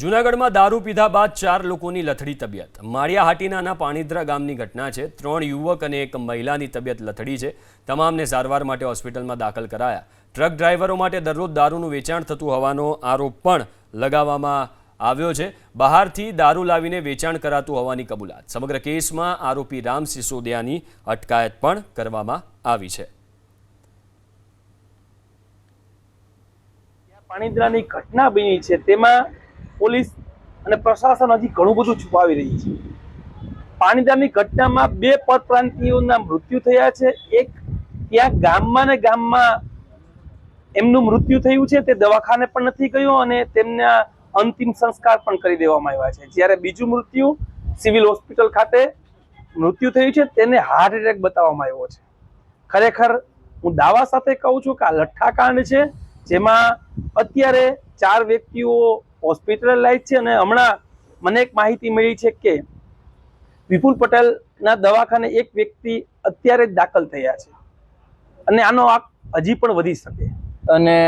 જૂનાગઢમાં દારૂ પીધા બાદ 4 લોકોની લથડી તબિયત। માળિયાહાટીના પાણીદ્રા ગામની ઘટના છે। 3 યુવક અને 1 મહિલાની તબિયત લથડી છે। તમામને સારવાર માટે હોસ્પિટલમાં દાખલ કરાયા। ટ્રક ડ્રાઈવરો માટે દરરોજ દારૂનું વેચાણ થતું હોવાનો આરોપ પણ લગાવવામાં આવ્યો છે। બહારથી દારૂ લાવીને વેચાણ કરાતું હોવાની કબૂલાત। સમગ્ર કેસમાં આરોપી રામ સિસોદિયાની અટકાયત પણ કરવામાં આવી છે। પાણીદ્રાની ઘટના બની છે તેમાં પોલીસ અને પ્રશાસન હજી ઘણું બધું છુપાવી રહી છે। પાણીદ્રાની ઘટનામાં 2 પરપ્રાંતિયોના મૃત્યુ થયા છે। એક ત્યાં ગામમાં ને ગામમાં એમનું મૃત્યુ થયું છે, તે દવાખાને પણ નથી ગયો અને તેમના અંતિમ સંસ્કાર પણ કરી દેવામાં આવ્યા છે। જ્યારે બીજું મૃત્યુ સિવિલ હોસ્પિટલ ખાતે મૃત્યુ થયું છે, તેને હાર્ટ એટેક બતાવવામાં આવ્યો છે। ખરેખર હું દાવા સાથે કહું છું કે આ લઠ્ઠાકાંડ છે, જેમાં અત્યારે 4 વ્યક્તિઓ હોસ્પિટલાઇઝ છે અને હમણાં મને એક માહિતી મળી છે કે વિપુલ પટેલના દવાખાને એક વ્યક્તિ અત્યારે જ દાખલ થયા છે અને આનો આંક હજી પણ વધી શકે। અને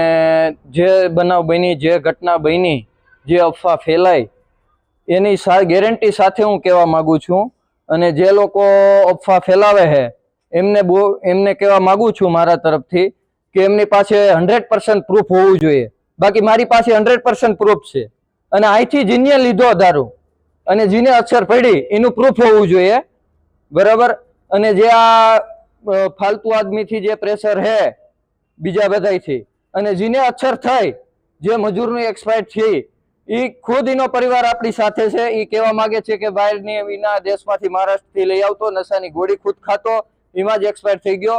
જે બનાવ બની, જે ઘટના બની, જે અફવા ફેલાઈ એની ગેરંટી સાથે હું કહેવા માંગુ છું અને જે લોકો અફવા ફેલાવે છે એમને કહેવા માંગુ છું મારા તરફથી કે એમની પાસે 100% પ્રૂફ હોવું જોઈએ। બાકી મારી પાસે 100% પ્રૂફ છે અને અહીંથી જીને લીધો દારૂ અને જીને અસર પડી એનું પ્રૂફ હોવું જોઈએ, બરાબર। અને જે આ ફાલતુ આદમીથી જે પ્રેશર છે બીજા બધાથી અને જેને અસર થઈ, જે મજૂરનું એક્સપાયર છે એ ખુદ એનો પરિવાર આપણી સાથે છે। એ કહેવા માંગે છે કે બહારની વિના દેશમાંથી મહારાષ્ટ્રથી લઈ આવતો, નશાની ગોળી ખુદ ખાતો, એમાં જ એક્સપાયર થઈ ગયો।